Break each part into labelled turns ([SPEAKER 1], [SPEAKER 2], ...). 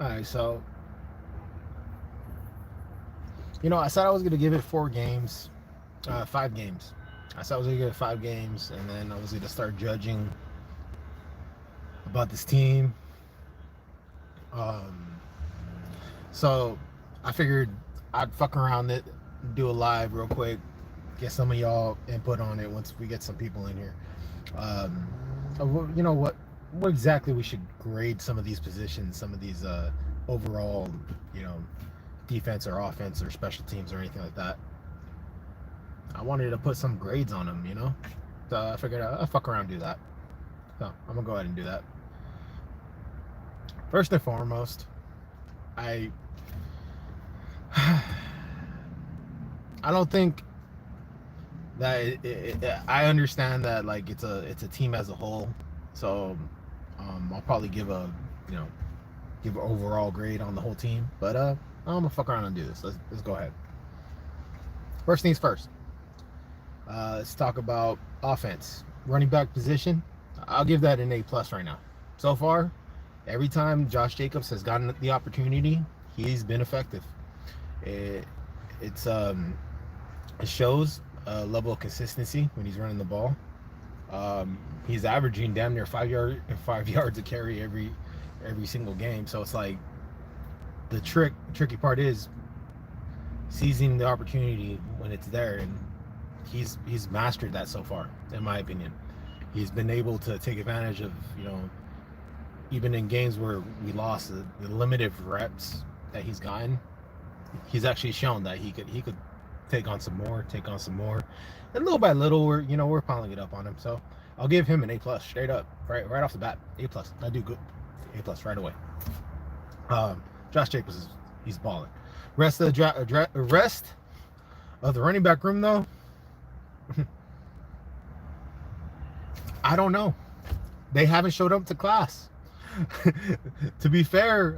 [SPEAKER 1] All right, so I said I was gonna give it 4 games, 5 games. I said I was gonna give it 5 games, and then I was gonna start judging about this team. Um, so I figured I'd fuck around it, do a live real quick, get some of y'all input on it once we get some people in here. Um, what exactly we should grade some of these positions, some of these overall, you know, defense or offense or special teams or anything like that. I wanted to put some grades on them. So I figured I'd fuck around and do that. So I'm gonna go ahead and do that. First and foremost, I I don't think that I understand that like it's a team as a whole. So I'll probably you know give an overall grade on the whole team. But I'm gonna fuck around and do this. Let's go ahead. First things first. Let's talk about offense. Running back position. I'll give that an A+ right now. So far, every time Josh Jacobs has gotten the opportunity, he's been effective. It, it's it shows a level of consistency when he's running the ball. He's averaging damn near 5 yards a carry every single game. So it's like the tricky part is seizing the opportunity when it's there, and he's mastered that so far, in my opinion. He's been able to take advantage of even in games where we lost the limited reps that he's gotten. He's actually shown that he could take on some more, and little by little we're piling it up on him. So I'll give him an A+ straight up, right off the bat. A+. I do good. A+ right away. Josh Jacobs he's balling. Rest of the running back room though, I don't know. They haven't showed up to class. To be fair,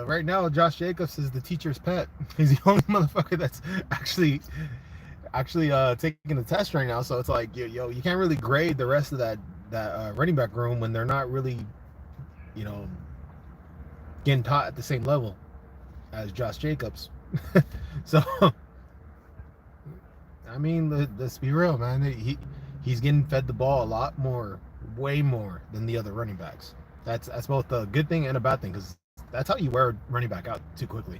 [SPEAKER 1] right now Josh Jacobs is the teacher's pet. He's the only motherfucker that's actually taking the test right now. So it's like, you can't really grade the rest of that running back room when they're not really, you know, getting taught at the same level as Josh Jacobs. So, I mean, let's be real, man. He's getting fed the ball a lot more, way more than the other running backs. That's both a good thing and a bad thing, because that's how you wear a running back out too quickly.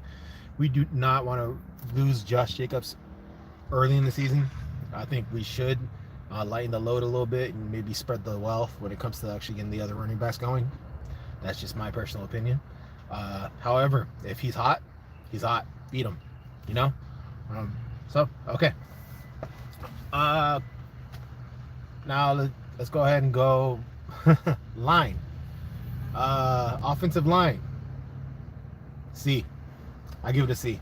[SPEAKER 1] We do not want to lose Josh Jacobs early in the season. I think we should lighten the load a little bit and maybe spread the wealth when it comes to actually getting the other running backs going. That's just my personal opinion. However, if he's hot, he's hot. Beat him, you know. So okay. Now let's go ahead and go line. Offensive line. C. I give it a C.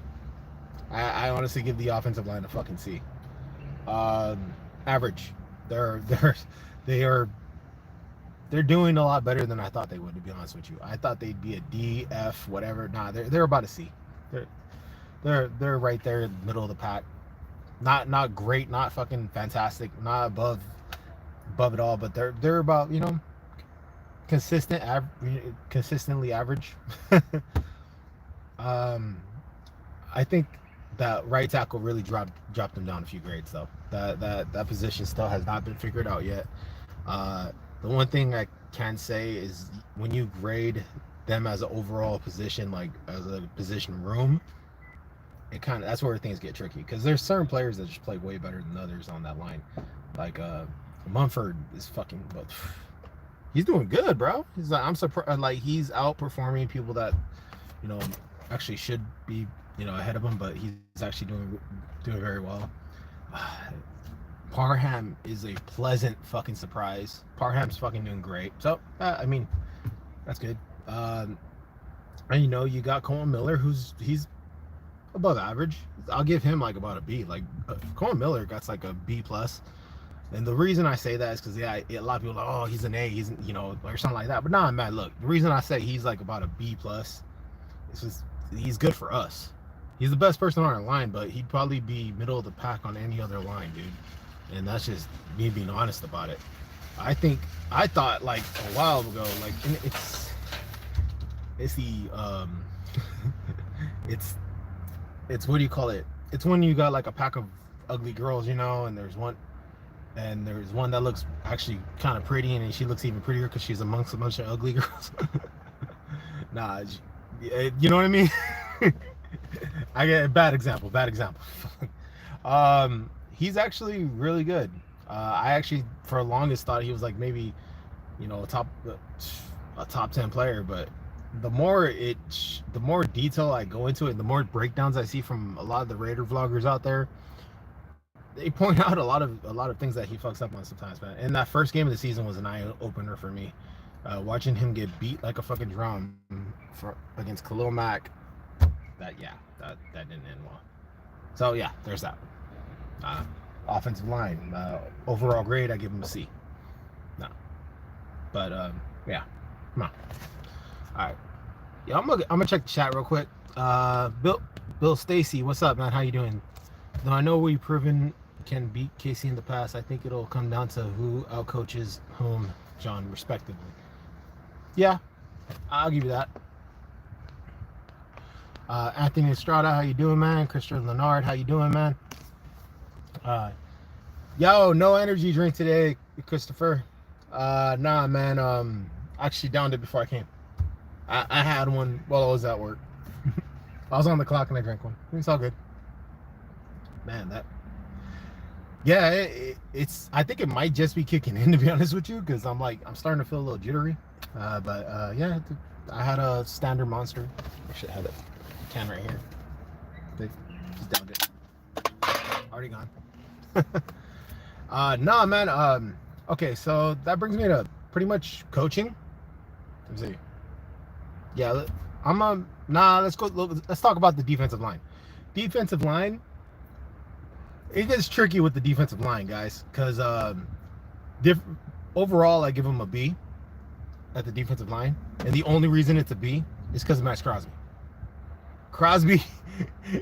[SPEAKER 1] I honestly give the offensive line a fucking C. Average. They're doing a lot better than I thought they would, to be honest with you. I thought they'd be a D, F, whatever. Nah, they're about a C. They're right there in the middle of the pack. Not great, not fucking fantastic, not above it all, but they're about, consistently average. I think that right tackle really dropped them down a few grades though. That position still has not been figured out yet. The one thing I can say is when you grade them as an overall position, like as a position room, that's where things get tricky, because there's certain players that just play way better than others on that line. Like Mumford is fucking, but he's doing good, bro. He's like, I'm surprised, like he's outperforming people that actually should be ahead of him, but he's actually doing very well. Parham is a pleasant fucking surprise. Parham's fucking doing great. So I mean, that's good. And you got Colin Miller, he's above average. I'll give him like about a B. Like Colin Miller got like a B+. And the reason I say that is because a lot of people are like, oh, he's an A, he's or something like that. But nah, man, look, the reason I say he's like about a B+, is just he's good for us. He's the best person on our line, but he'd probably be middle of the pack on any other line, dude. And that's just me being honest about it. I thought like a while ago, like It's the it's what do you call it? It's when you got like a pack of ugly girls, you know, and there's one that looks actually kind of pretty, and she looks even prettier because she's amongst a bunch of ugly girls. Nah, you know what I mean? I get a bad example. He's actually really good. I actually, for the longest, thought he was like maybe, you know, a top 10 player. But the more detail I go into it, the more breakdowns I see from a lot of the Raider vloggers out there, they point out a lot of things that he fucks up on sometimes, man. And that first game of the season was an eye opener for me. Watching him get beat like a fucking drum against Khalil Mack, that didn't end well. So yeah, there's that. Offensive line, overall grade, I give him a C. No, but yeah, come on. All right, yeah, I'm gonna check the chat real quick. Bill Stacy, what's up, man? How you doing? Though I know we've proven can beat KC in the past, I think it'll come down to who outcoaches whom, John, respectively. Yeah, I'll give you that. Anthony Estrada, how you doing, man? Christian Leonard, how you doing, man? Yo, no energy drink today, Christopher. Nah, man. I actually downed it before I came. I had one while I was at work. I was on the clock and I drank one. It's all good. Man, yeah, it's. I think it might just be kicking in, to be honest with you, because I'm starting to feel a little jittery. But yeah, I had a standard Monster. I should have it. Can right here. They just downed it. Already gone. Nah, man. Okay, so that brings me to pretty much coaching. Let me see. Yeah, let's go. Let's talk about the defensive line. Defensive line. It gets tricky with the defensive line, guys, because overall I give them a B at the defensive line, and the only reason it's a B is because of Max Crosby. Crosby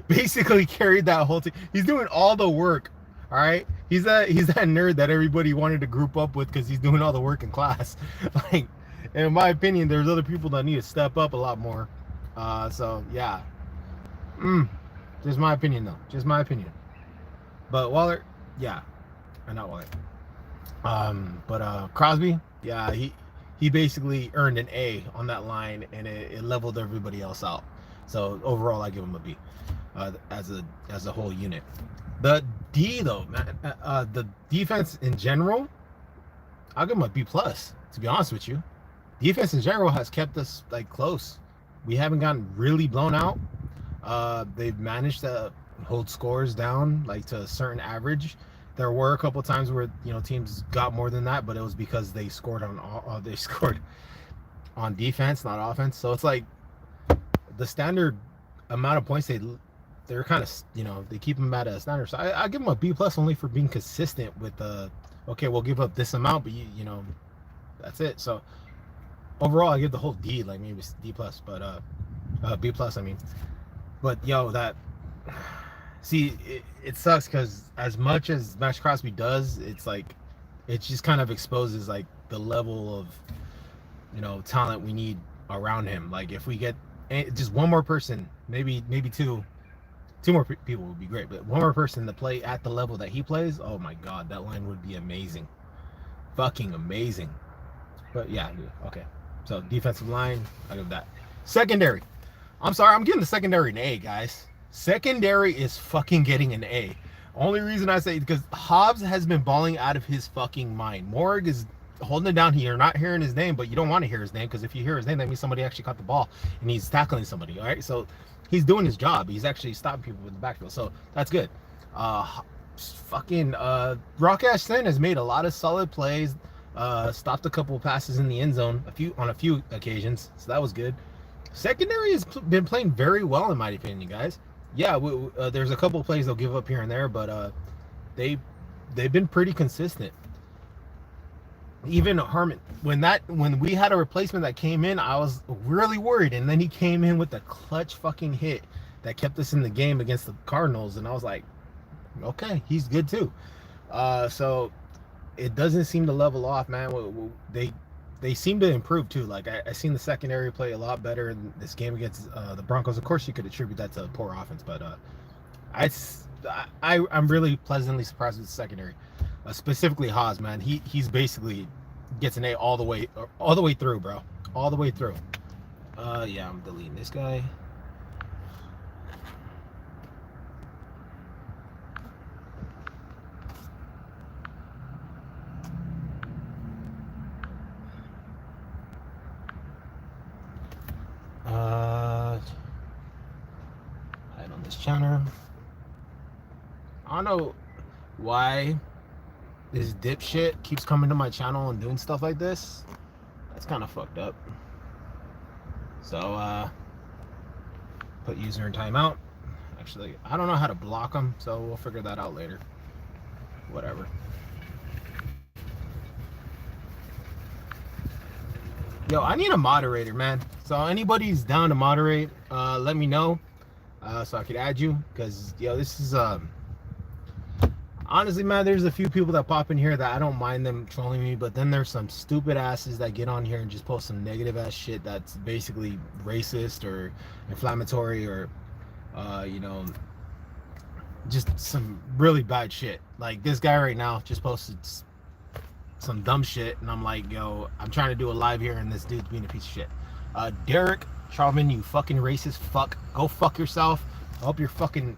[SPEAKER 1] basically carried that whole team. He's doing all the work. All right, he's that nerd that everybody wanted to group up with because he's doing all the work in class. Like, in my opinion, there's other people that need to step up a lot more. So yeah, just my opinion though. Just my opinion. But Waller, yeah, not Waller. But Crosby, yeah, he basically earned an A on that line, and it leveled everybody else out. So overall, I give him a B as a whole unit. The D though, man, the defense in general, I'll give him a B plus. To be honest with you, defense in general has kept us like close. We haven't gotten really blown out. They've managed to hold scores down like to a certain average. There were a couple times where, you know, teams got more than that, but it was because they scored on defense, not offense. So it's like the standard amount of points they're kind of, you know, they keep them at a standard. So I give them a B plus only for being consistent with okay, we'll give up this amount, but you know, that's it. So overall, I give the whole D, like maybe D plus, but B plus, I mean. But yo, see, it sucks because as much as Max Crosby does, it's like it just kind of exposes like the level of, you know, talent we need around him. Like if we get just one more person, maybe two more people would be great, but one more person to play at the level that he plays, oh my god, that line would be amazing. Fucking amazing. But yeah, okay. So defensive line, I give that. Secondary. I'm sorry, I'm giving the secondary an A, guys. Secondary is fucking getting an A. Only reason I say, because Hobbs has been balling out of his fucking mind. Morg is holding it down here, not hearing his name, but you don't want to hear his name, because if you hear his name, that means somebody actually caught the ball and he's tackling somebody. All right, so he's doing his job. He's actually stopping people with the backfield, so that's good. Rock Sin has made a lot of solid plays. Stopped a couple passes in the end zone on a few occasions, so that was good. Secondary has been playing very well, in my opinion, guys. Yeah, there's a couple plays they'll give up here and there, but they've been pretty consistent. Even Harmon, when we had a replacement that came in, I was really worried, and then he came in with a clutch fucking hit that kept us in the game against the Cardinals, and I was like, okay, he's good too. So it doesn't seem to level off, man. they seem to improve too. Like I seen the secondary play a lot better in this game against the Broncos. Of course, you could attribute that to poor offense, but I'm really pleasantly surprised with the secondary, specifically Haas. Man, he's basically gets an A all the way through, bro, all the way through. Yeah, I'm deleting this guy. Hide on this channel. I don't know why this dipshit keeps coming to my channel and doing stuff like this. That's kind of fucked up. So, put user in timeout. Actually, I don't know how to block them, so we'll figure that out later. Whatever. Yo, I need a moderator, man. So anybody's down to moderate, let me know, so I could add you. Cause yo, this is honestly, man, there's a few people that pop in here that I don't mind them trolling me, but then there's some stupid asses that get on here and just post some negative ass shit that's basically racist or inflammatory or, you know, just some really bad shit. Like this guy right now just posted some dumb shit, and I'm like, yo, I'm trying to do a live here, and this dude's being a piece of shit. Derek Charlman, you fucking racist fuck. Go fuck yourself. I hope your fucking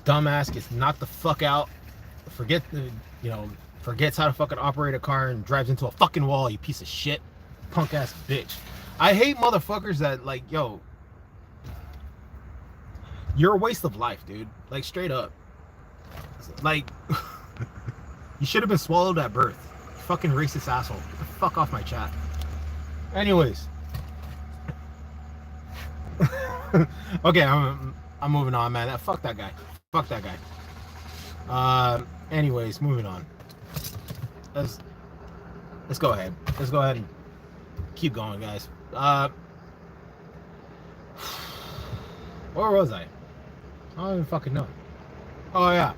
[SPEAKER 1] dumbass gets knocked the fuck out. Forgets how to fucking operate a car and drives into a fucking wall, you piece of shit. Punk ass bitch. I hate motherfuckers that, like, yo, you're a waste of life, dude. Like, straight up. Like, you should have been swallowed at birth. You fucking racist asshole. Get the fuck off my chat. Anyways. Okay, I'm moving on, man. Fuck that guy. Fuck that guy. Anyways, moving on. Let's go ahead. Let's go ahead and keep going, guys. Where was I? I don't even fucking know. Oh yeah.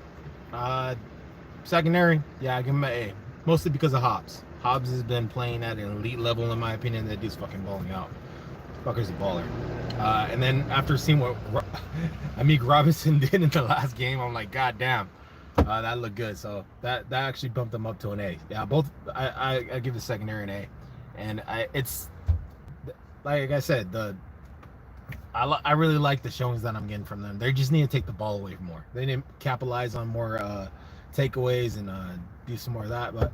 [SPEAKER 1] Secondary, yeah, I give him an A. Mostly because of Hobbs. Hobbs has been playing at an elite level, in my opinion. That dude's fucking balling out. Fucker's a baller. And then after seeing what Amik Robinson did in the last game, I'm like, god damn, that looked good. So that actually bumped him up to an A. Yeah, both. I give the secondary an A, and it's like I said, I really like the showings that I'm getting from them. They just need to take the ball away more. They need to capitalize on more takeaways and do some more of that. But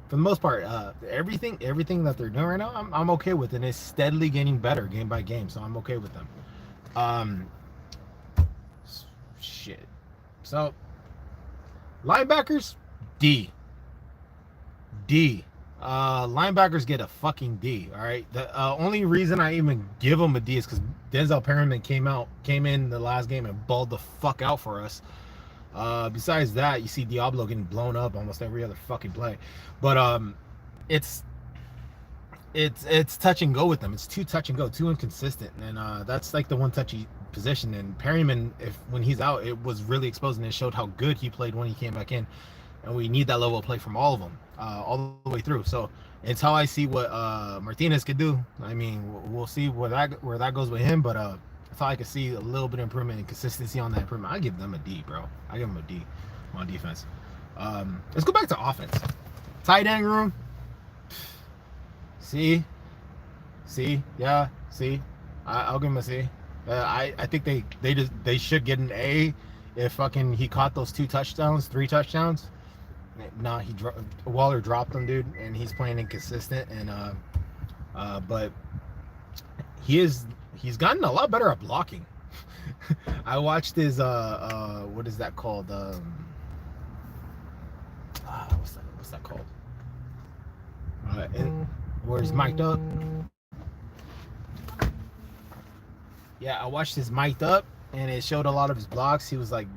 [SPEAKER 1] for the most part, everything that they're doing right now, I'm okay with, and it's steadily getting better game by game. So I'm okay with them. Shit. So linebackers, D. Linebackers get a fucking D. All right. The only reason I even give them a D is because Denzel Perryman came in the last game and balled the fuck out for us. Besides that, you see Diablo getting blown up almost every other fucking play. But it's touch and go with them. It's too touch and go, too inconsistent, and that's like the one touchy position. And Perryman, when he's out, it was really exposed, and it showed how good he played when he came back in. And we need that level of play from all of them, all the way through. So it's how I see what Martinez could do. I mean, we'll see where that goes with him, but that's how I can see a little bit of improvement and consistency on that improvement. I give them a D, bro. I give them a D on defense. Let's go back to offense. Tight end room. See, yeah, see. I'll give him a C. I think they should get an A if fucking he caught those 3 touchdowns. Nah, Waller dropped them, dude, and he's playing inconsistent, and but he's gotten a lot better at blocking. I watched his what is that called? What's that called? Where he's mic'd up. Yeah, I watched his mic'd up, and it showed a lot of his blocks. He was like,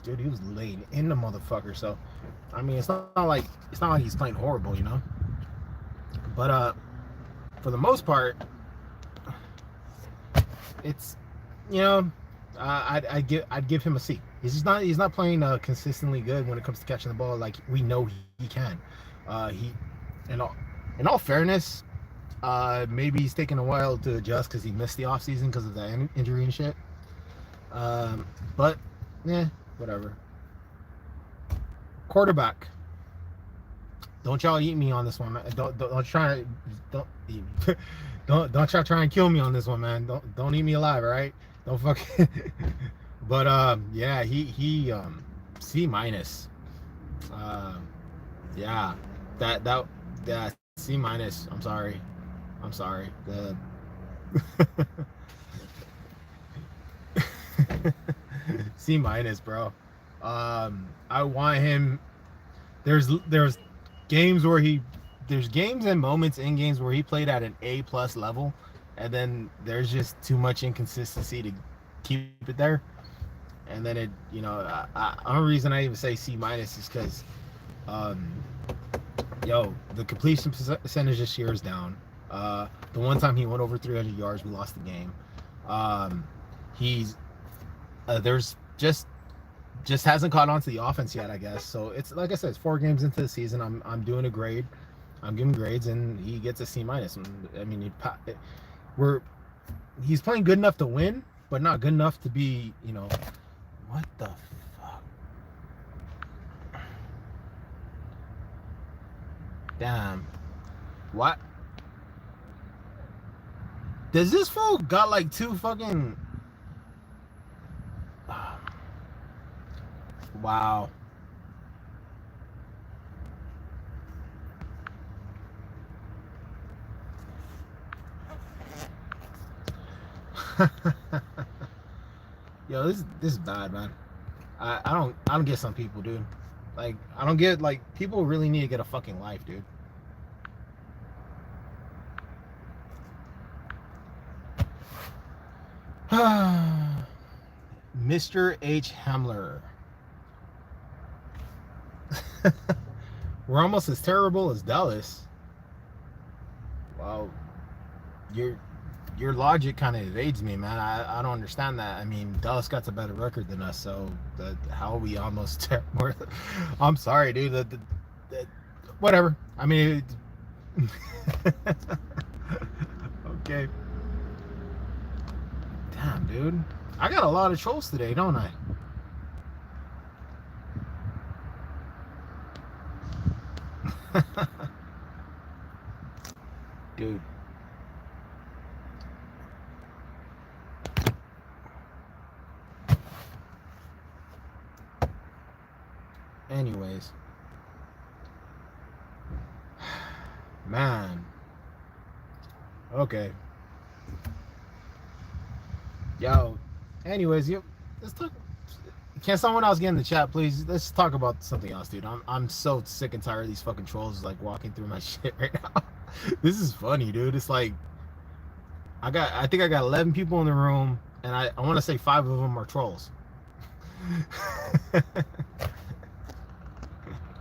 [SPEAKER 1] dude, he was laid in the motherfucker. So, I mean, it's not like he's playing horrible, you know. But for the most part, it's, you know, I'd give him a C. He's not playing consistently good when it comes to catching the ball like we know he can. in all fairness, maybe he's taking a while to adjust because he missed the offseason because of that injury and shit. But, yeah, whatever. Quarterback. Don't y'all eat me on this one, man. Don't try don't eat me. don't y'all try and kill me on this one, man. Don't eat me alive, all right? Don't fucking. But yeah, he C minus. Yeah, that C minus. I'm sorry. The C minus, bro. I want him. There's games where there's games and moments in games where he played at an A plus level, and then there's just too much inconsistency to keep it there. And then only reason I even say C minus is because, um, the completion percentage this year is down. The one time he went over 300 yards, we lost the game. He's there's just hasn't caught on to the offense yet, I guess. So it's like I said, it's 4 games into the season. I'm doing a grade. I'm giving grades, and he gets a C minus. I mean, he's playing good enough to win, but not good enough to be, what the fuck? Damn. What? Does this fool got like 2 fucking... Wow. Yo, this is bad, man. I don't get some people, dude. Like, I don't get, like, people really need to get a fucking life, dude. Mr. H. Hamler. We're almost as terrible as Dallas. Wow. Your logic kind of evades me, man. I don't understand that. I mean, Dallas got a better record than us, so how are we almost more? I'm sorry, dude. Whatever. I mean, okay. Damn, dude. I got a lot of trolls today, don't I? Dude. Anyways. Man. Okay. Yo. Anyways, let's talk. Can someone else get in the chat, please? Let's talk about something else, dude. I'm so sick and tired of these fucking trolls like walking through my shit right now. This is funny, dude. It's like I think I got 11 people in the room, and I want to say 5 of them are trolls.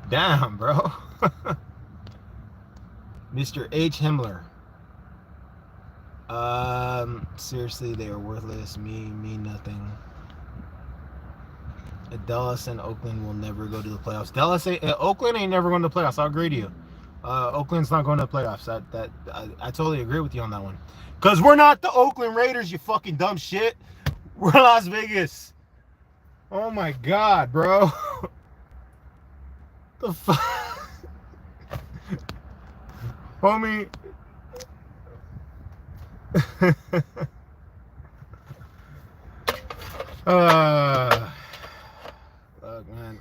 [SPEAKER 1] Damn, bro. Mr. H. Himmler. Seriously, they are worthless. Mean nothing. Dallas and Oakland will never go to the playoffs. Oakland ain't never going to the playoffs. I'll agree to you. Oakland's not going to the playoffs. I totally agree with you on that one. Because we're not the Oakland Raiders, you fucking dumb shit. We're Las Vegas. Oh my God, bro. The fuck? Homie. Fuck, man.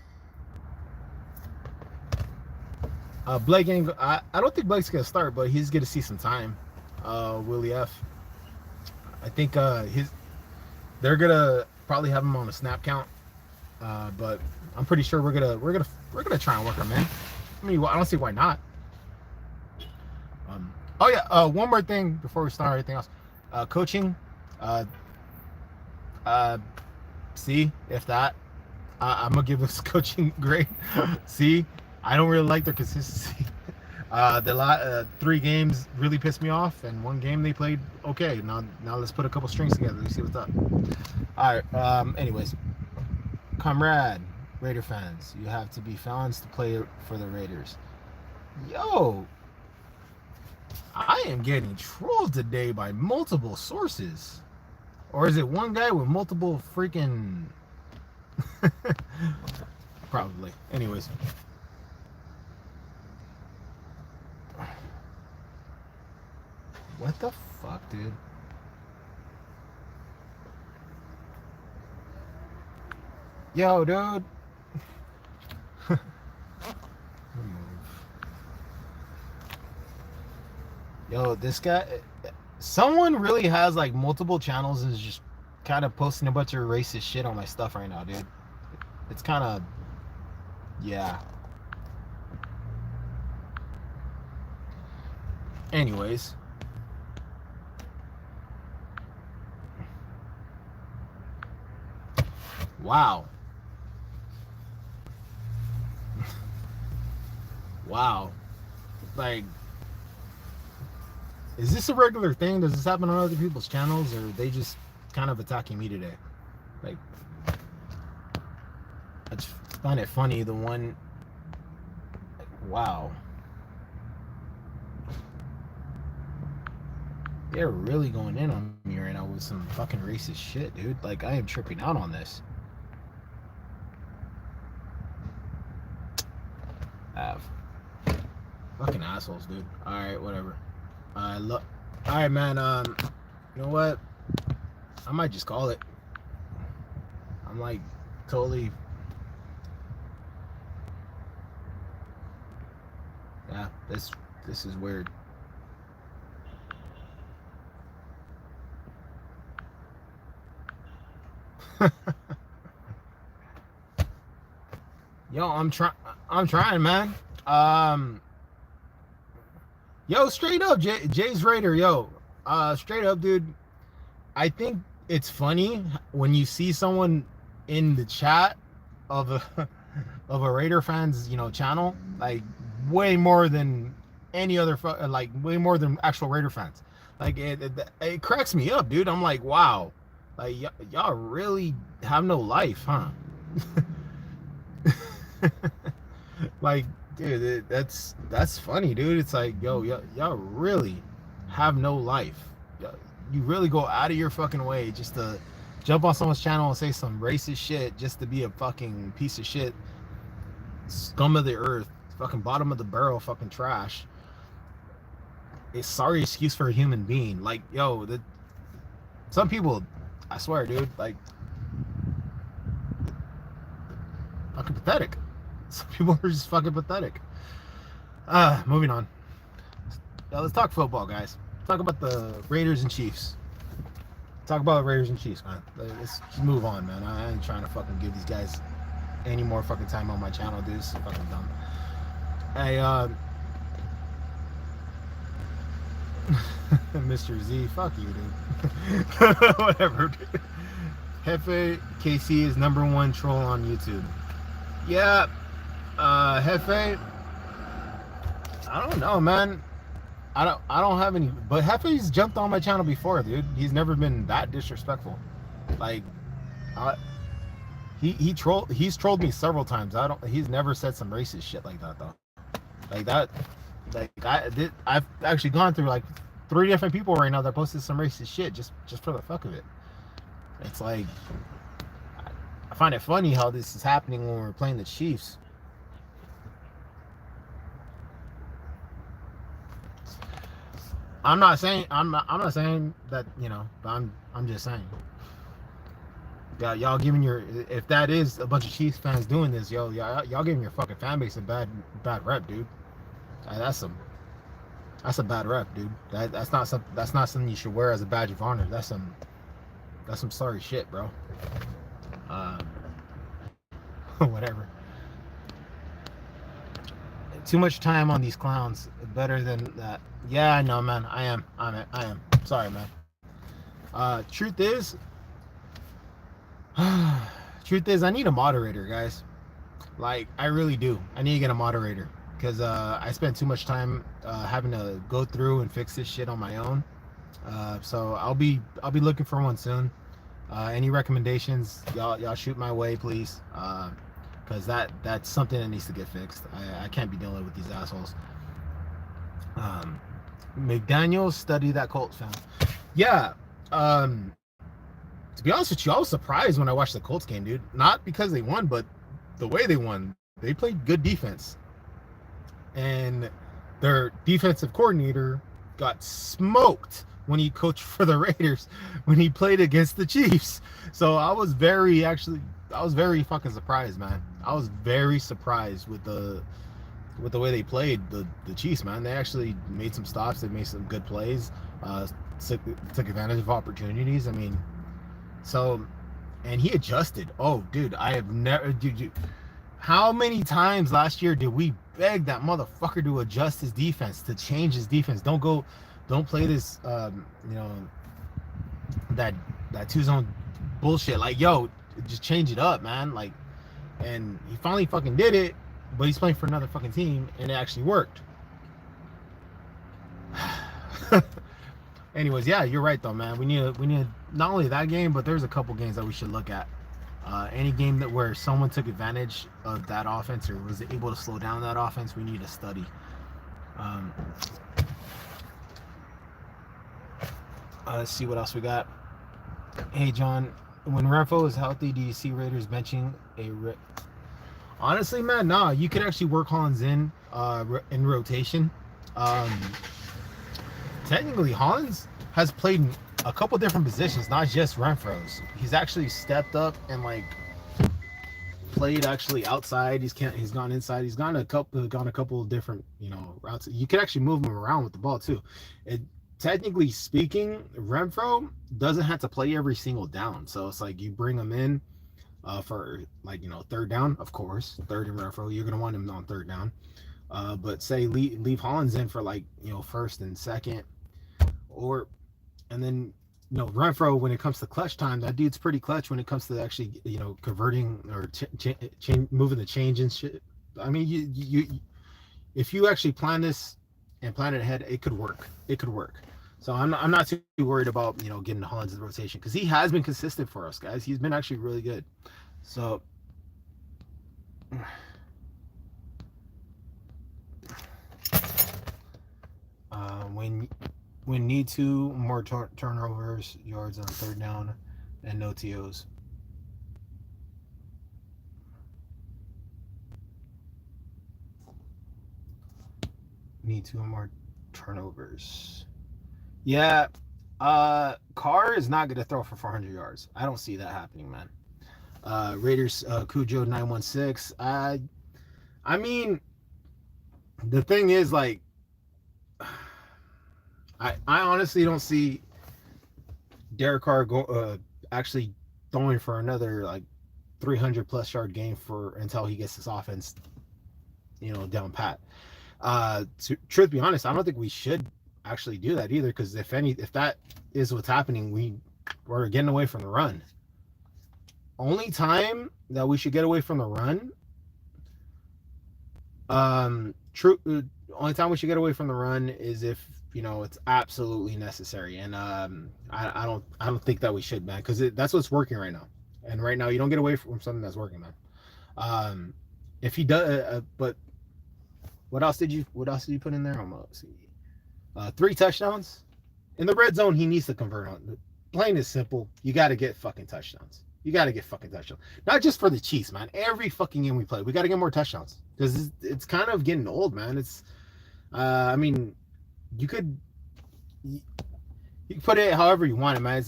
[SPEAKER 1] Blake ain't. I don't think Blake's gonna start, but he's gonna see some time. Willie F. I think they're gonna probably have him on a snap count. But I'm pretty sure we're gonna try and work him in. I mean, I don't see why not. Oh yeah. One more thing before we start everything else. Coaching. See if that. I'm gonna give this coaching grade. See, I don't really like their consistency. The 3 games really pissed me off, and 1 game they played okay. Now let's put a couple strings together. Let's see what's up. All right. Anyways, comrade, Raider fans, you have to be fans to play for the Raiders. Yo, I am getting trolled today by multiple sources. Or is it one guy with multiple freaking... Probably. Anyways. What the fuck, dude? Yo, dude. Yo, this guy... Someone really has like multiple channels and is just kind of posting a bunch of racist shit on my stuff right now, dude. It's kind of... Yeah. Anyways. Wow. Wow. Like, is this a regular thing? Does this happen on other people's channels, or are they just kind of attacking me today? Like, I just find it funny. The one, like, wow, they're really going in on me right now with some fucking racist shit, dude. Like, I am tripping out on this. Fucking assholes, dude. All right, whatever. All right, man. You know what? I might just call it. I'm like totally. Yeah, this is weird. Yo, I'm trying, man. Yo, straight up, Jay's Raider, yo. Straight up, dude. I think it's funny when you see someone in the chat of a of a Raider fans, channel, like way more than any other, like way more than actual Raider fans. Like it cracks me up, dude. I'm like, wow, like y'all really have no life, huh? Like, dude, that's funny, dude. It's like, yo, y'all really have no life. You really go out of your fucking way just to jump on someone's channel and say some racist shit just to be a fucking piece of shit, scum of the earth, fucking bottom of the barrel, fucking trash. A sorry excuse for a human being. Like, yo, some people, I swear, dude, like, fucking pathetic. Some people are just fucking pathetic. Moving on. Let's talk football, guys. Talk about the Raiders and Chiefs. Talk about the Raiders and Chiefs, man. Let's just move on, man. I ain't trying to fucking give these guys any more fucking time on my channel, dude. This is fucking dumb. Hey, Mr. Z, fuck you, dude. Whatever, dude. Hefe KC is #1 troll on YouTube. Yeah, Hefe, I don't know, man. I don't have any, but Hefe's jumped on my channel before, dude. He's never been that disrespectful. Like, he's trolled me several times. He's never said some racist shit like that though. Like that, like I've actually gone through like 3 different people right now that posted some racist shit just for the fuck of it. It's like, I find it funny how this is happening when we're playing the Chiefs. I'm not saying that, but I'm just saying. Y'all giving if that is a bunch of Chiefs fans doing this, y'all giving your fucking fan base a bad rep, dude. That's a bad rep, dude. That's not something you should wear as a badge of honor. That's some sorry shit, bro. Whatever. Too much time on these clowns. Better than that. Yeah, I know, man. I am. Sorry, man. Truth is, I need a moderator, guys. Like, I really do. I need to get a moderator because I spent too much time having to go through and fix this shit on my own. So I'll be looking for one soon. Any recommendations, y'all shoot my way, please. Because that's something that needs to get fixed. I can't be dealing with these assholes. McDaniels study that Colts fan. Yeah. To be honest with you, I was surprised when I watched the Colts game, dude. Not because they won, but the way they won. They played good defense. And their defensive coordinator got smoked when he coached for the Raiders when he played against the Chiefs. So I was very fucking surprised, man. I was very surprised with the way they played the Chiefs, man. They actually made some stops. They made some good plays. Uh, took advantage of opportunities. I mean, so, and he adjusted. Oh, dude, I have never, dude. How many times last year did we beg that motherfucker to adjust his defense, to change his defense? Don't play this, that two zone bullshit. Like, yo, just change it up, man. Like, and he finally fucking did it, but he's playing for another fucking team, and it actually worked. Anyways, yeah, you're right though, man. We need not only that game, but there's a couple games that we should look at. Any game that where someone took advantage of that offense or was able to slow down that offense, we need to study. Let's see what else we got. Hey, John, when Renfro is healthy, do you see Raiders benching Honestly, man, nah. You could actually work Hollins in rotation. Technically, Hollins has played a couple different positions, not just Renfro's. He's actually stepped up and like played actually outside. He's gone inside. He's gone a couple different routes. You could actually move him around with the ball too. Technically speaking, Renfro doesn't have to play every single down. So it's like you bring him in for like third down, of course, third and Renfro. You're gonna want him on third down. But say leave Hollins in for like first and second, and then Renfro, when it comes to clutch time, that dude's pretty clutch when it comes to actually converting or moving the change and shit. I mean, you if you actually plan this and plan it ahead, it could work. So I'm not too worried about getting Hollins in the rotation because he has been consistent for us, guys. He's been actually really good. So when need to, more turnovers, yards on third down, and no TOs. Need two more turnovers. Yeah, Carr is not going to throw for 400 yards. I don't see that happening, man. Raiders, Cujo 916. I mean, the thing is, like, I honestly don't see Derek Carr actually throwing for another like 300 plus yard game until he gets his offense, down pat. Truth be honest, I don't think we should actually do that either, because if that is what's happening, we're getting away from the run. Only time that we should get away from the run, only time we should get away from the run is if it's absolutely necessary, and I don't think that we should, man, because that's what's working right now, and right now you don't get away from something that's working, man. If he does, but what else did you put in there? Almost see. 3 touchdowns in the red zone. He needs to convert on. Plain and simple, you got to get fucking touchdowns. Not just for the Chiefs, man. Every fucking game we play, we got to get more touchdowns, because it's kind of getting old, man. It's, I mean, you could put it however you want it, man.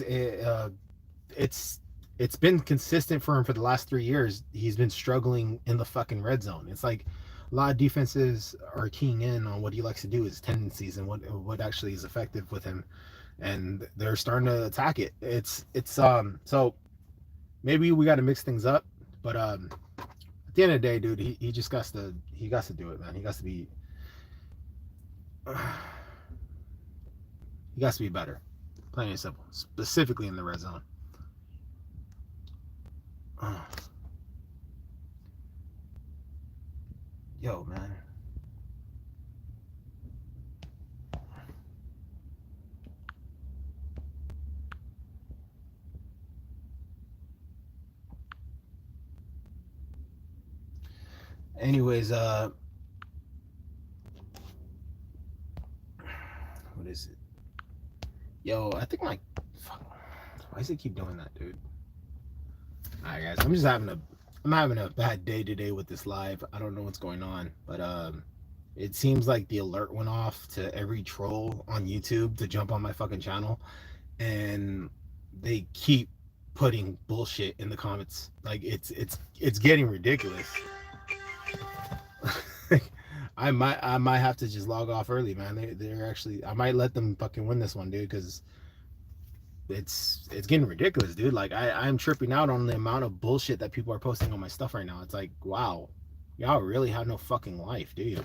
[SPEAKER 1] It's been consistent for him for the last 3 years. He's been struggling in the fucking red zone. It's like a lot of defenses are keying in on what he likes to do, his tendencies, and what actually is effective with him, and they're starting to attack it. It's so maybe we got to mix things up, but at the end of the day, dude, he just got to do it, man. He got to be better, plain and simple, specifically in the red zone. Yo, man. Anyways, what is it? Yo, I think my fuck. Why does it keep doing that, dude? All right, guys. I'm having a bad day today with this live. I don't know what's going on, but it seems like the alert went off to every troll on YouTube to jump on my fucking channel, and they keep putting bullshit in the comments. Like it's getting ridiculous. I might have to just log off early, man. They're actually, I might let them fucking win this one, dude, because it's getting ridiculous, dude. Like I'm tripping out on the amount of bullshit that people are posting on my stuff right now. It's like, wow, y'all really have no fucking life, do you?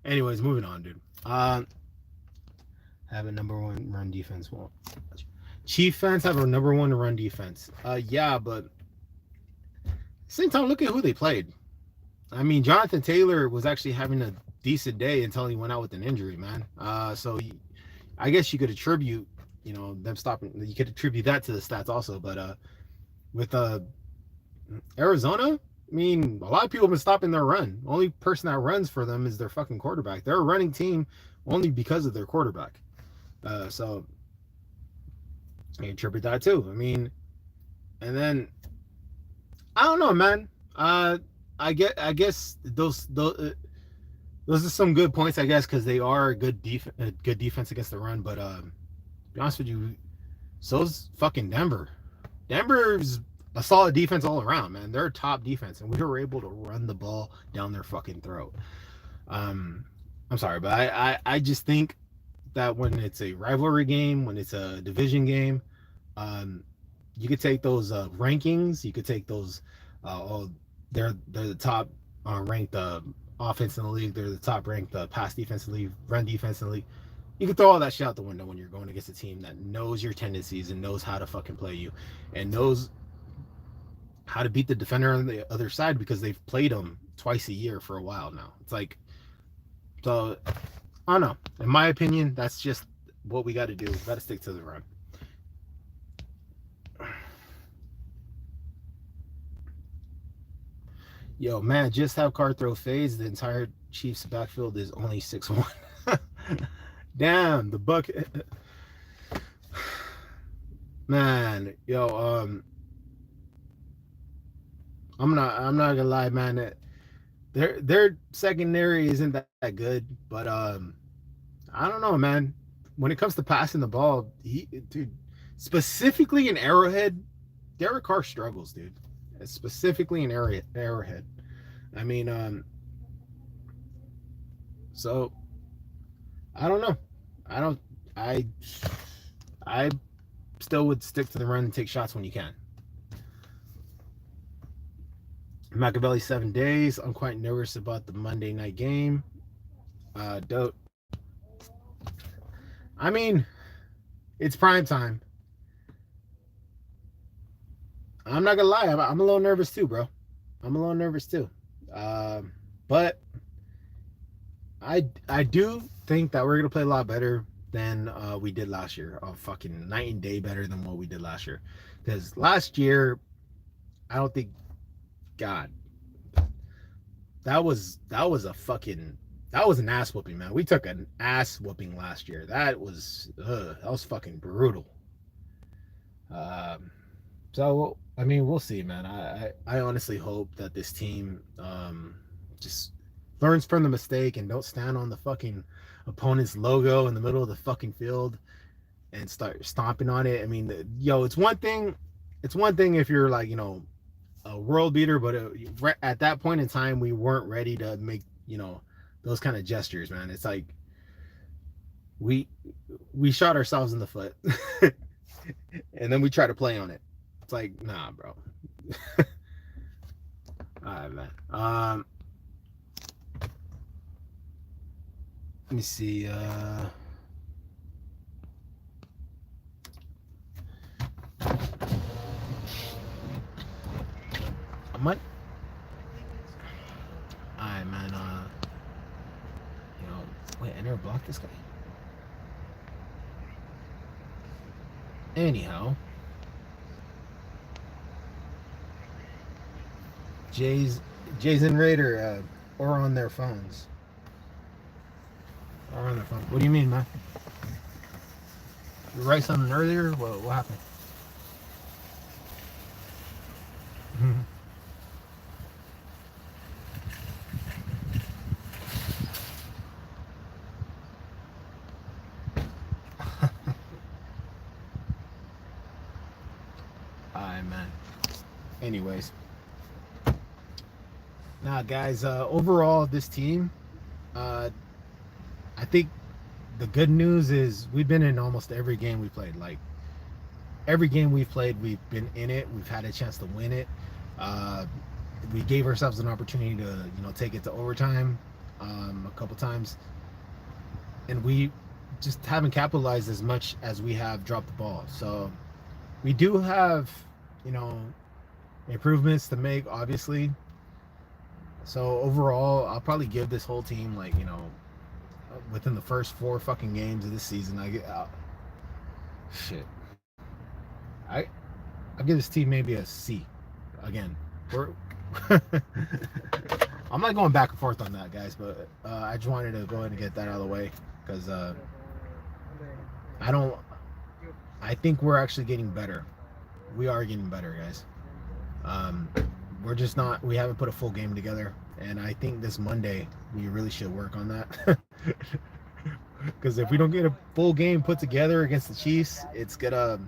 [SPEAKER 1] Anyways, moving on, dude. Have a number one run defense. Well, Chief fans have a number one run defense. Yeah, but same time, look at who they played. I mean, Jonathan Taylor was actually having a decent day until he went out with an injury, man. So I guess you could attribute, them stopping. You could attribute that to the stats also. But with Arizona, I mean, a lot of people have been stopping their run. Only person that runs for them is their fucking quarterback. They're a running team only because of their quarterback. So I attribute that too. I mean, and then I don't know, man. I guess those are some good points, I guess, because they are a good defense against the run. But to be honest with you, so's fucking Denver. Denver's a solid defense all around, man. They're a top defense, and we were able to run the ball down their fucking throat. I'm sorry, but I just think that when it's a rivalry game, when it's a division game, you could take those rankings. You could take those. They're the top ranked offense in the league. They're the top ranked pass defense in the league, run defense in the league. You can throw all that shit out the window when you're going against a team that knows your tendencies and knows how to fucking play you and knows how to beat the defender on the other side because they've played them twice a year for a while now. It's like, so I don't know. In my opinion, that's just what we got to do. We got to stick to the run. Yo, man, just have Carr throw fades. The entire Chiefs backfield is only 6'1". Damn, the buck. Man, yo, I'm not gonna lie, man. Their secondary isn't that good, but I don't know, man. When it comes to passing the ball, dude, specifically in Arrowhead, Derek Carr struggles, dude. Specifically in Arrowhead. I mean, so I don't know. I still would stick to the run and take shots when you can. Machiavelli 7 days. I'm quite nervous about the Monday night game. Dope. I mean, it's prime time. I'm not gonna lie, I'm a little nervous too, bro. I'm a little nervous too. But I do think that we're gonna play a lot better than we did last year. Fucking night and day better than what we did last year. Because last year, I don't think, God, that was an ass whooping, man. We took an ass whooping last year. That was fucking brutal. So I mean, we'll see, man. I honestly hope that this team just learns from the mistake and don't stand on the fucking opponent's logo in the middle of the fucking field and start stomping on it. I mean, it's one thing if you're like, a world beater, but at that point in time, we weren't ready to make, those kind of gestures, man. It's like we shot ourselves in the foot and then we try to play on it. It's like, nah, bro. All right, man. Let me see. I might. All right, man. Wait, I never blocked this guy. Anyhow. Jays and Raider are on their phones. Or on their phone. What do you mean, man? You write something earlier? What happened? Alright, man. Anyways. Nah, guys, overall, this team, I think the good news is we've been in almost every game we played. Like, every game we've played, we've been in it. We've had a chance to win it. We gave ourselves an opportunity to, take it to overtime a couple times. And we just haven't capitalized as much as we have dropped the ball. So we do have, improvements to make, obviously. So overall, I'll probably give this whole team, like, within the first 4 fucking games of this season, I'll give this team maybe a C. Again, I'm not going back and forth on that, guys, but I just wanted to go ahead and get that out of the way because I think we're actually getting better. We are getting better, guys. We're just not, we haven't put a full game together, and I think this Monday we really should work on that. Because if we don't get a full game put together against the Chiefs, it's gonna,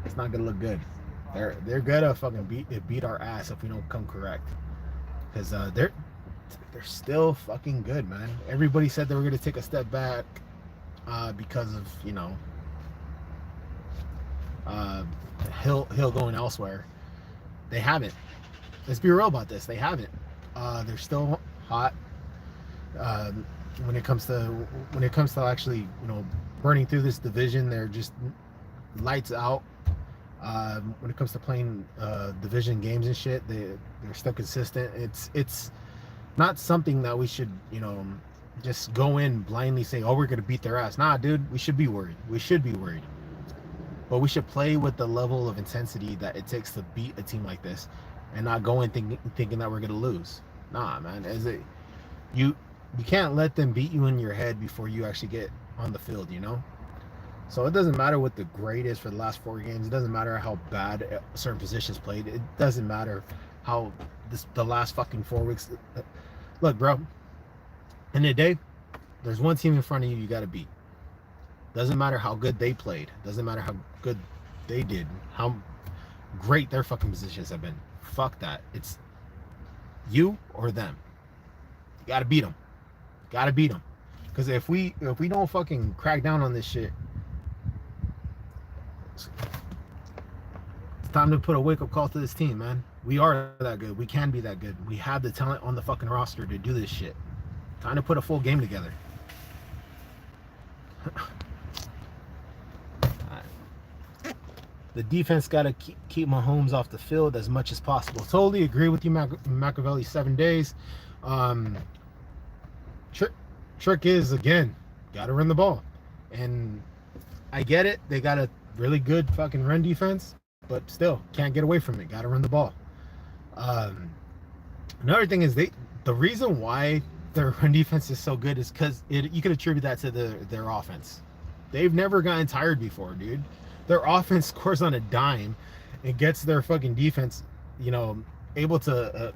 [SPEAKER 1] it's not gonna look good. They're gonna fucking beat our ass if we don't come correct. Because they're still fucking good, man. Everybody said they were gonna take a step back because of Hill going elsewhere. They haven't. Let's be real about this. They haven't. They're still hot. When it comes to actually burning through this division, they're just lights out. When it comes to playing division games and shit, they're still consistent. It's not something that we should just go in blindly say, oh, we're gonna beat their ass. Nah, dude, we should be worried. But we should play with the level of intensity that it takes to beat a team like this, and not go in thinking that we're gonna lose. Nah, man. You can't let them beat you in your head before you actually get on the field. So it doesn't matter what the grade is for the last 4 games. It doesn't matter how bad certain positions played. It doesn't matter how the last fucking 4 weeks. Look, bro. In the day, there's one team in front of you got to beat. Doesn't matter how good they played. Doesn't matter how good they did. How great their fucking positions have been. Fuck that. It's you or them. You got to beat them. Because if we don't fucking crack down on this shit, it's time to put a wake-up call to this team, man. We are that good. We can be that good. We have the talent on the fucking roster to do this shit. Time to put a full game together. The defense got to keep Mahomes off the field as much as possible. Totally agree with you, Machiavelli. 7 days. Trick is, again, got to run the ball. And I get it. They got a really good fucking run defense, but still can't get away from it. Got to run the ball. Another thing is the reason why their run defense is so good is because you could attribute that to their offense. They've never gotten tired before, dude. Their offense scores on a dime and gets their fucking defense, able to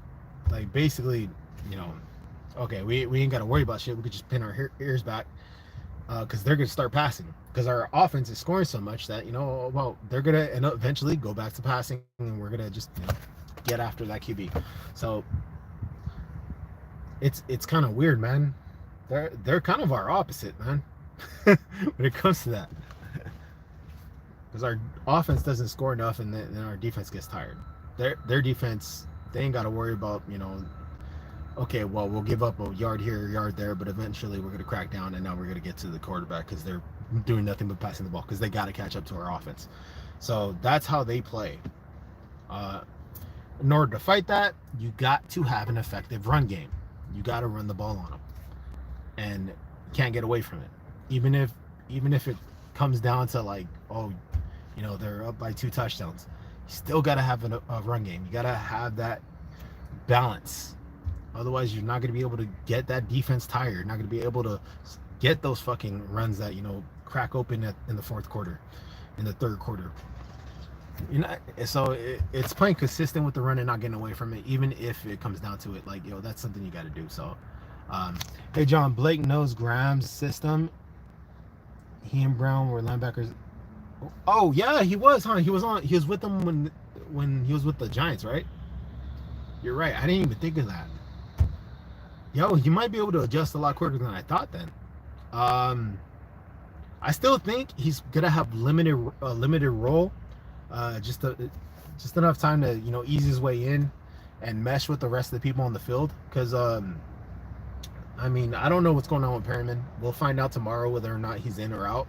[SPEAKER 1] basically, okay, we ain't got to worry about shit. We could just pin our ears back because they're going to start passing. Because our offense is scoring so much that, they're going to eventually go back to passing, and we're going to just get after that QB. So it's kind of weird, man. They're kind of our opposite, man, when it comes to that. Because our offense doesn't score enough, and then our defense gets tired. Their defense, they ain't got to worry about, okay, well, we'll give up a yard here, a yard there, but eventually we're going to crack down, and now we're going to get to the quarterback because they're doing nothing but passing the ball because they got to catch up to our offense. So that's how they play. In order to fight that, you got to have an effective run game. You got to run the ball on them, and you can't get away from it. Even if it comes down to they're up by 2 touchdowns, you still got to have a run game. You got to have that balance. Otherwise, you're not going to be able to get that defense tired. You're not going to be able to get those fucking runs that, crack open in the fourth quarter, in the third quarter. So it's playing consistent with the run and not getting away from it, even if it comes down to it. Like, that's something you got to do. So, hey, John, Blake knows Graham's system. He and Brown were linebackers. Oh yeah, he was, huh? He was with them when he was with the Giants, right? You're right. I didn't even think of that. Yo, you might be able to adjust a lot quicker than I thought then. I still think he's gonna have limited role, just enough time to ease his way in and mesh with the rest of the people on the field. Because I mean, I don't know what's going on with Perryman. We'll find out tomorrow whether or not he's in or out.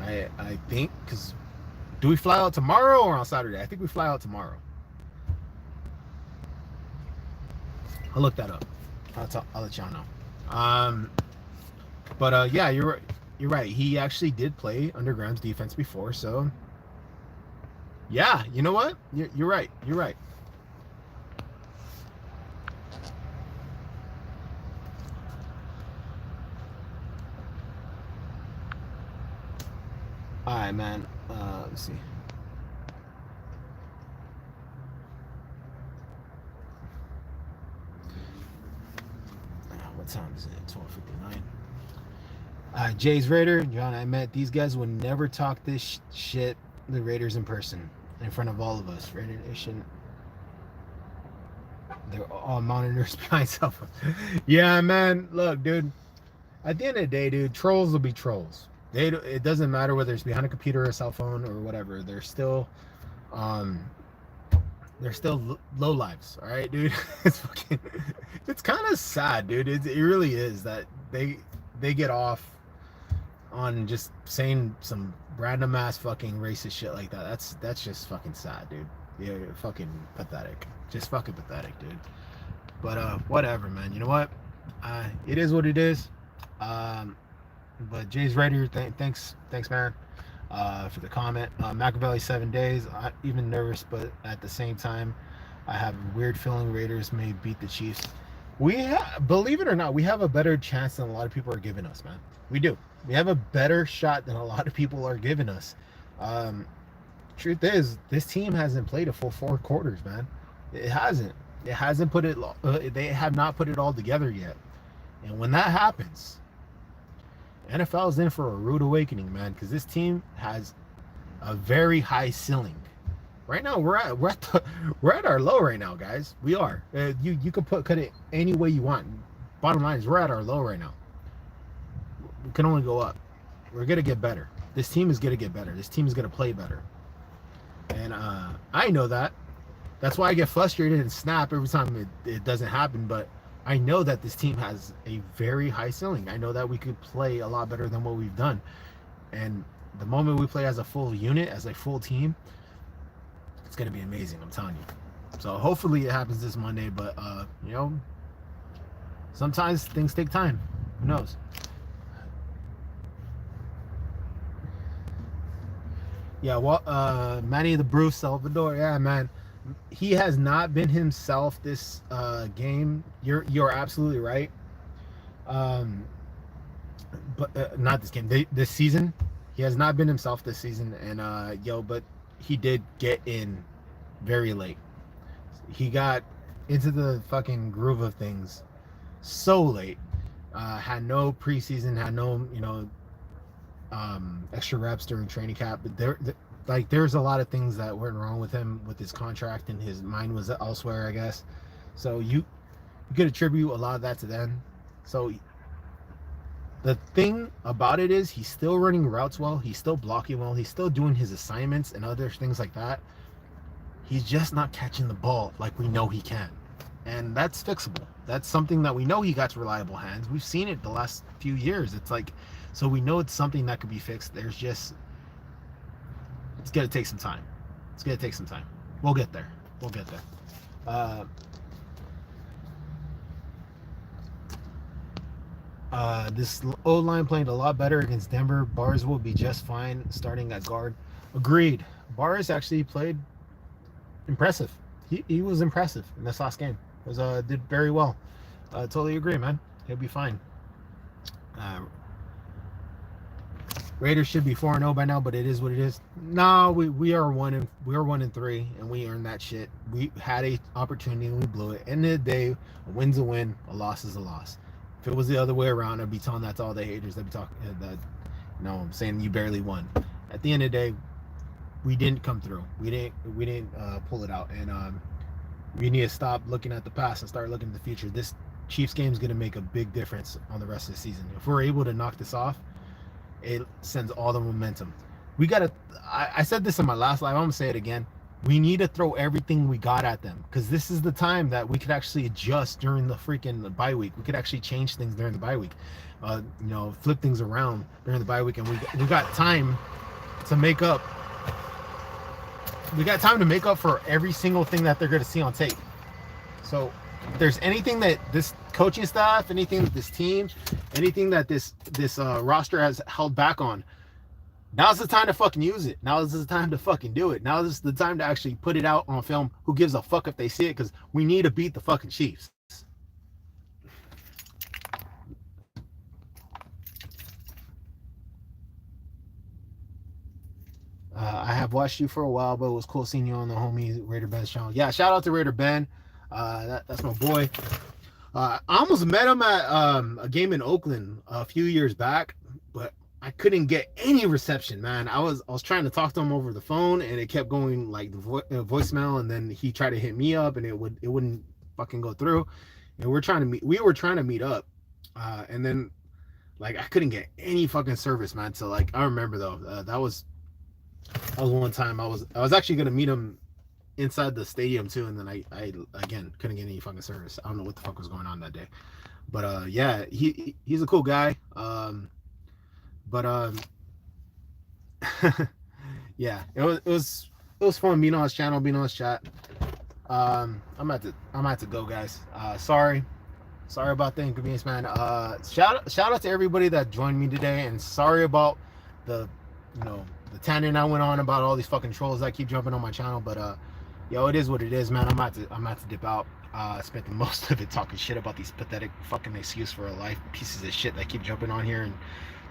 [SPEAKER 1] I think, because do we fly out tomorrow or on Saturday? I think we fly out tomorrow. I'll look that up. I'll let y'all know. But yeah, you're right. He actually did play under Graham's defense before, so yeah, you know what? You're right. You're right. All right, man. Let's see. What time is it? 12:59. Jay's Raider, John. I met these guys would never talk this shit. The Raiders in person, in front of all of us. Raider Nation. They're all monitors behind cell phones. Yeah, man. Look, dude. At the end of the day, dude, trolls will be trolls. It doesn't matter whether it's behind a computer or a cell phone or whatever. They're still low lives. All right, dude. It's kind of sad, dude. It really is that they get off on just saying some random ass fucking racist shit like that. That's just fucking sad, dude. Yeah, you're fucking pathetic. Just fucking pathetic, dude. But whatever, man. You know what? It is what it is. But Jay's Raider, thanks, man, for the comment. Machiavelli 7 days. I'm even nervous, but at the same time, I have a weird feeling Raiders may beat the Chiefs. Believe it or not, we have a better chance than a lot of people are giving us, man. We do. We have a better shot than a lot of people are giving us. Truth is, this team hasn't played a full 4 quarters, man. It hasn't. It hasn't put it. They have not put it all together yet. And when that happens, NFL is in for a rude awakening, man, because this team has a very high ceiling. Right now, we're at our low right now, guys. We are. You can cut it any way you want. Bottom line is we're at our low right now. We can only go up. We're gonna get better. This team is gonna get better. This team is gonna play better. And I know that. That's why I get frustrated and snap every time it doesn't happen. But I know that this team has a very high ceiling. I know that we could play a lot better than what we've done. And the moment we play as a full unit, as a full team, it's going to be amazing, I'm telling you. So hopefully it happens this Monday, but, sometimes things take time. Who knows? Yeah, well, Manny the Bruce Salvador, yeah, man. He has not been himself this game. You're absolutely right. But not this game. This season, he has not been himself this season. And but he did get in very late. He got into the fucking groove of things so late. Had no preseason. Had no extra reps during training camp. But there's a lot of things that weren't wrong with him with his contract, and his mind was elsewhere, I guess. So you could attribute a lot of that to them. So the thing about it is he's still running routes well, he's still blocking well, he's still doing his assignments and other things like that. He's just not catching the ball like we know he can. And that's fixable. That's something that we know he got reliable hands. We've seen it the last few years. It's like, so we know it's something that could be fixed. It's going to take some time. We'll get there. This O-line playing a lot better against Denver. Bars will be just fine starting at guard. Agreed. Bars actually played impressive. He was impressive in this last game. did very well. Totally agree, man. He'll be fine. Raiders should be 4-0 by now, but it is what it is. No, we are 1-3, and we earned that shit. We had a opportunity and we blew it. End of the day, a win's a win, a loss is a loss. If it was the other way around, I'd be telling that to all the haters. They'd be talking that, I'm saying you barely won. At the end of the day, we didn't come through. We didn't pull it out, and we need to stop looking at the past and start looking at the future. This Chiefs game is going to make a big difference on the rest of the season. If we're able to knock this off, it sends all the momentum. We gotta. I said this in my last live. I'm gonna say it again. We need to throw everything we got at them, because this is the time that we could actually adjust during the freaking bye week. We could actually change things during the bye week. Flip things around during the bye week, and we got time to make up. We got time to make up for every single thing that they're gonna see on tape. So if there's anything that this coaching staff, anything that this team, anything that this roster has held back on, now's the time to fucking use it. Now is the time to fucking do it. Now is the time to actually put it out on film. Who gives a fuck if they see it? Because we need to beat the fucking Chiefs. I have watched you for a while, but it was cool seeing you on the homie Raider Ben's channel. Yeah, shout out to Raider Ben. That's my boy. I almost met him at a game in Oakland a few years back, but I couldn't get any reception, man. I was trying to talk to him over the phone, and it kept going like the voicemail, and then he tried to hit me up, and it wouldn't fucking go through. And we were trying to meet up, and then like I couldn't get any fucking service, man. So like I remember though, that was one time I was actually gonna meet him inside the stadium too, and then I again couldn't get any fucking service. I don't know what the fuck was going on that day, but yeah, he's a cool guy. Yeah, it was fun being on his channel, being on his chat. I'm about to go, guys. Sorry about the inconvenience, man. Shout out to everybody that joined me today, and sorry about the tangent I went on about all these fucking trolls that keep jumping on my channel, but yo, it is what it is, man. I'm about to dip out. I spent the most of it talking shit about these pathetic fucking excuse for a life pieces of shit that keep jumping on here and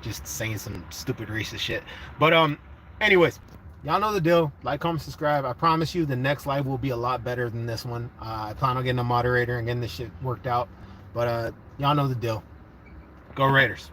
[SPEAKER 1] just saying some stupid racist shit. But anyways, y'all know the deal. Like, comment, subscribe. I promise you the next live will be a lot better than this one. I plan on getting a moderator and getting this shit worked out. But y'all know the deal. Go Raiders.